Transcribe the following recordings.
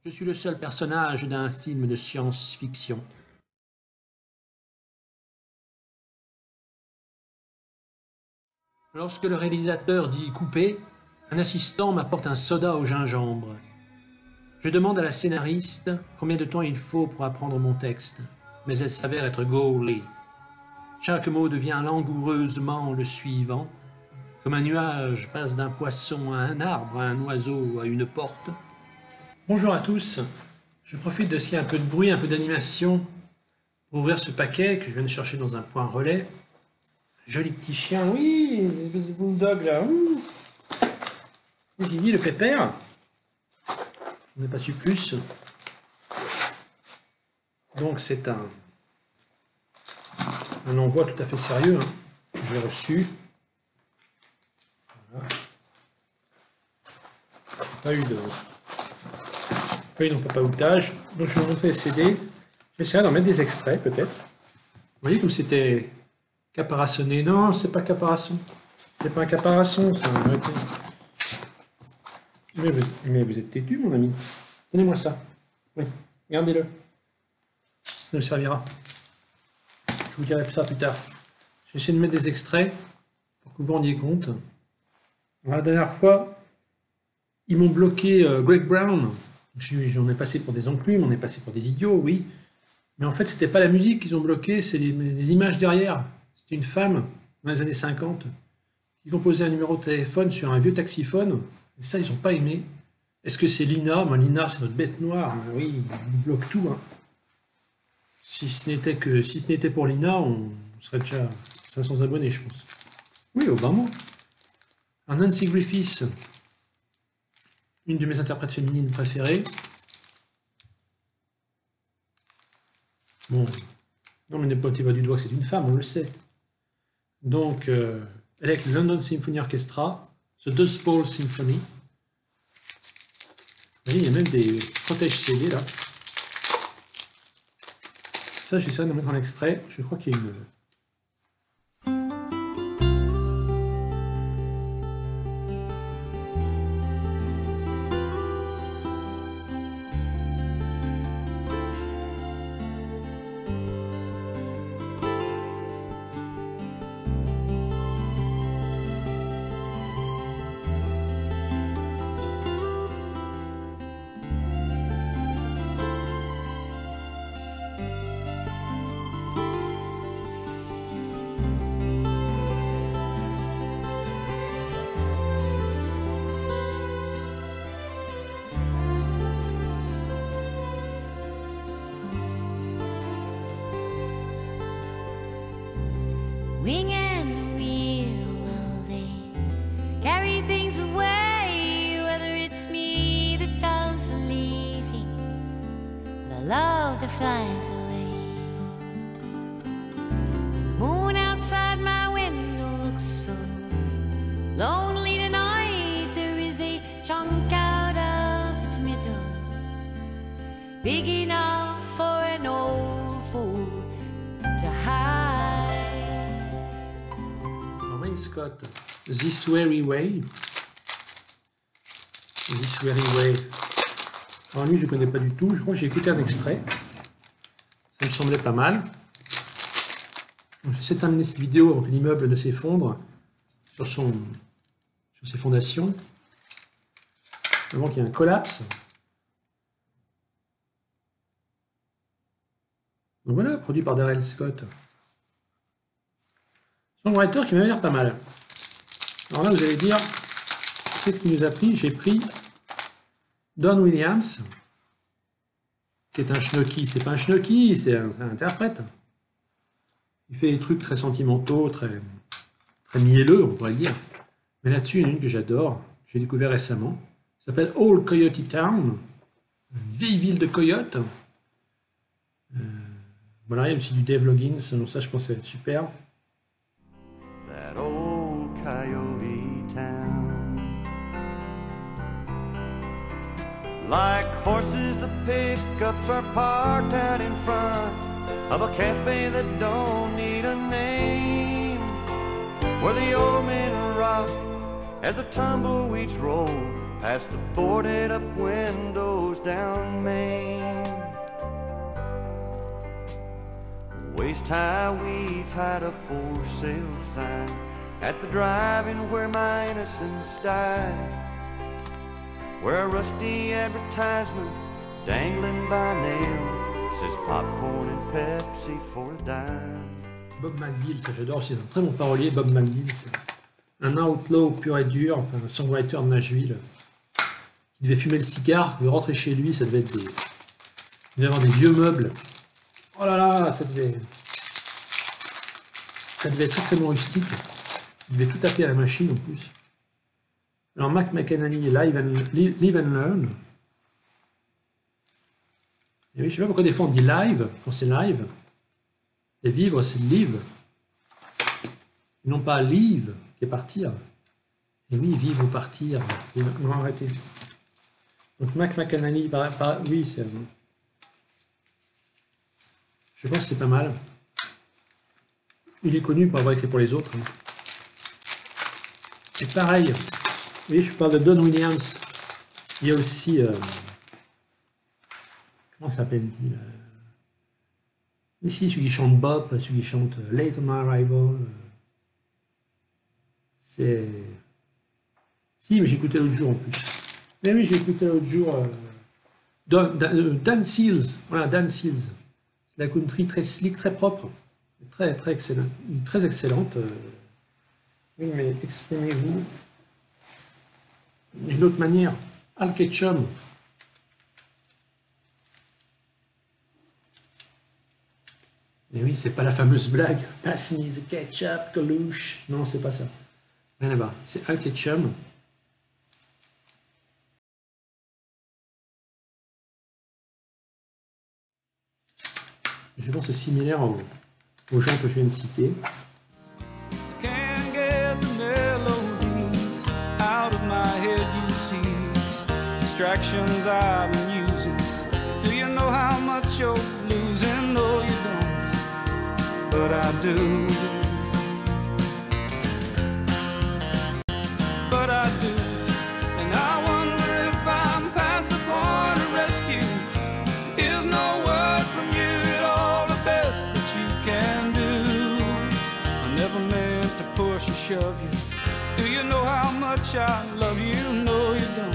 Je suis le seul personnage d'un film de science-fiction. Lorsque le réalisateur dit couper, un assistant m'apporte un soda au gingembre. Je demande à la scénariste combien de temps il faut pour apprendre mon texte, mais elle s'avère être gaulée. Chaque mot devient langoureusement le suivant, comme un nuage passe d'un poisson à un arbre, à un oiseau, à une porte. Bonjour à tous, je profite de s'il y a un peu de bruit, un peu d'animation, pour ouvrir ce paquet que je viens de chercher dans un point relais. Joli petit chien, oui, le bulldog là. Qu'est-ce qu'il dit, le pépère? Je n'ai pas su plus. Donc c'est un envoi tout à fait sérieux. Hein. J'ai reçu. Voilà. Pas eu non papa-outage. Donc je vais vous montrer les CD. J'essaierai d'en mettre des extraits peut-être. Vous voyez comme c'était caparaçonné. Non, c'est pas caparasson. C'est pas un caparasson, ça. Mais vous êtes têtu, mon ami. Donnez-moi ça. Oui, gardez-le. Ça nous servira. Je vous dirai ça plus tard. J'essaie de mettre des extraits pour que vous vous rendiez compte. La dernière fois, ils m'ont bloqué Greg Brown. J'en ai passé pour des enclumes, on est passé pour des idiots, oui. Mais en fait, c'était pas la musique qu'ils ont bloqué, c'est les images derrière. C'était une femme, dans les années 50, qui composait un numéro de téléphone sur un vieux taxiphone. Et ça, ils n'ont pas aimé. Est-ce que c'est Lina? Moi, Lina, c'est notre bête noire. Oui, il bloque tout. Hein. Si ce n'était pour Lina, on serait déjà 500 abonnés, je pense. Oui, Obama. Un Nancy Griffiths, une de mes interprètes féminines préférées. Bon, non, mais ne pointez pas du doigt que c'est une femme, on le sait. Donc, avec le London Symphony Orchestra, The Dust Bowl Symphony. Vous voyez, il y a même des protèges CD là. Ça, j'essaierai d'en mettre un extrait. Je crois qu'il y a une... Wing and wheel, they carry things away, whether it's me that does the leaving, the love that flies away. The moon outside my window looks so lonely tonight. There is a chunk out of its middle, big enough for an old fool to hide. Scott, This Very Way. This Very Way. Alors lui, je ne connais pas du tout. Je crois que j'ai écouté un extrait. Ça me semblait pas mal. J'essaie de terminer cette vidéo avant que l'immeuble ne s'effondre sur ses fondations. Avant qu'il y ait un collapse. Donc voilà, produit par Darrell Scott. Songwriter qui m'a l'air pas mal. Alors là, vous allez dire, qu'est-ce qu'il nous a pris? J'ai pris Don Williams, qui est un schnocky. C'est pas un schnocky, c'est un interprète. Il fait des trucs très sentimentaux, très mielleux, on pourrait dire. Mais là-dessus, il y en a une que j'adore, que j'ai découvert récemment. Ça s'appelle Old Coyote Town, une vieille ville de coyotes. Voilà, il y a aussi du Dave Loggins, donc ça, je pense que ça va être super. That old coyote town, like horses, the pickups are parked out in front of a cafe that don't need a name. as the tumbleweeds roll past the boarded up windows down Main. Waist high weeds hide a for sale sign at the drive-in where my innocence died, where a rusty advertisement dangling by nail says popcorn and Pepsi for a dime. Bob McGill, ça j'adore, c'est un très bon parolier. Bob McGill, c'est un outlaw pur et dur, enfin un songwriter de Nashville, qui devait fumer le cigare, il rentrait chez lui, ça devait être des... il devait avoir des vieux meubles. Oh là là, ça devait être extrêmement rustique. Il devait tout taper à la machine en plus. Alors Mac McAnally, Live and Learn. Et oui, je sais pas pourquoi des fois on dit live quand c'est live. Et vivre, c'est live. Et non pas live, qui est partir. Et oui, vivre ou partir. Non, arrêtez. Donc Mac McAnally, oui, c'est... Je pense que c'est pas mal. Il est connu pour avoir écrit pour les autres. Et pareil, oui, je parle de Don Williams. Il y a aussi... comment s'appelle-t-il ici, celui qui chante Bop, celui qui chante Late on My Arrival. C'est... Si, mais j'écoutais l'autre jour en plus. Mais oui, j'ai écouté l'autre jour... Dan Seals. Voilà, Dan Seals. C'est la country très slick, très propre. Très excellente. Très excellente. Oui, mais exprimez-vous d'une autre manière. Al Ketchum. Et oui, c'est pas la fameuse blague. Pass me the ketchup, Coluche. Non, c'est pas ça. Rien à voir. C'est Al Ketchum. Je pense que c'est similaire aux gens que je viens de citer. Distractions I've been using. Do you know how much you're losing? No, you don't, but I do. But I do, and I wonder if I'm past the point of rescue. Is no word from you at all the best that you can do? I never meant to push or shove you. Do you know how much I love you? No, you don't,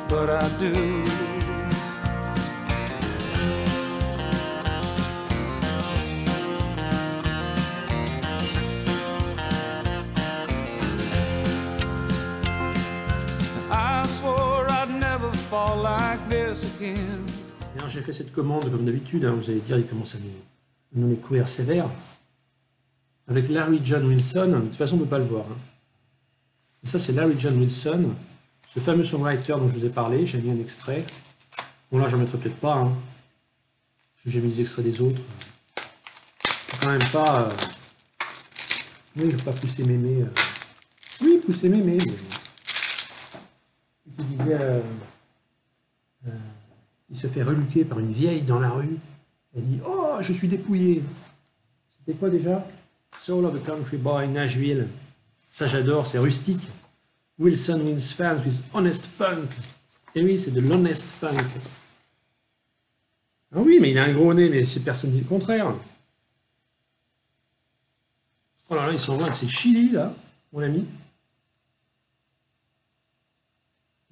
but I do. I swore I'd never fall like this again. Alors j'ai fait cette commande comme d'habitude, hein, vous allez dire il commence à nous les courir sévères. Avec Larry John Wilson, de toute façon on ne peut pas le voir. Hein. Et ça c'est Larry John Wilson. Ce fameux songwriter dont je vous ai parlé, j'ai mis un extrait. Bon là, j'en mettrai peut-être pas. Hein. J'ai mis des extraits des autres. Faut quand même pas... Oui, je ne veux pas pousser mémé. Oui, pousser mémé. Il disait... il se fait reluquer par une vieille dans la rue. Elle dit « Oh, je suis dépouillé !» C'était quoi déjà? Soul of a Country Boy, Nashville. Ça j'adore, c'est rustique. Wilson wins fans with honest funk. Et oui, c'est de l'honest funk. Ah oui, mais il a un gros nez, mais c'est personne dit le contraire. Oh là là, il s'envoie de ces chili, là, mon ami.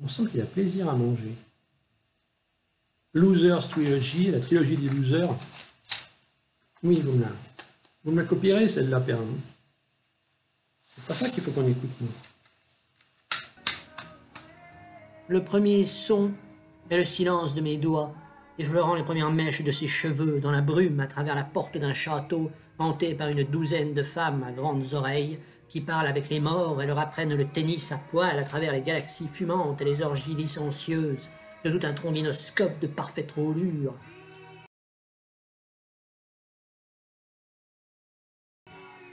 On sent qu'il a plaisir à manger. Losers Trilogy, la trilogie des losers. Oui, vous me la copierez, celle-là, Père. C'est pas ça qu'il faut qu'on écoute, nous. Le premier son est le silence de mes doigts, effleurant les premières mèches de ses cheveux dans la brume à travers la porte d'un château hanté par une douzaine de femmes à grandes oreilles qui parlent avec les morts et leur apprennent le tennis à poil à travers les galaxies fumantes et les orgies licencieuses de tout un trombinoscope de parfaite roulure.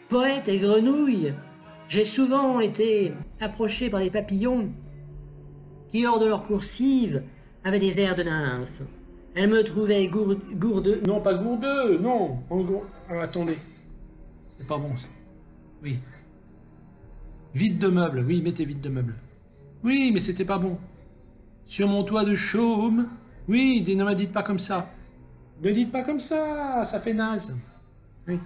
Poète et grenouille, j'ai souvent été approché par des papillons qui, hors de leur coursive, avaient des airs de nymphes. Elles me trouvaient gourdeux. Non, pas gourdeux, non. Attendez. C'est pas bon, ça. Oui. Vide de meubles. Oui, mettez vide de meubles. Oui, mais c'était pas bon. Sur mon toit de chaume. Oui, ne me dites pas comme ça. Ne dites pas comme ça, ça fait naze. Oui.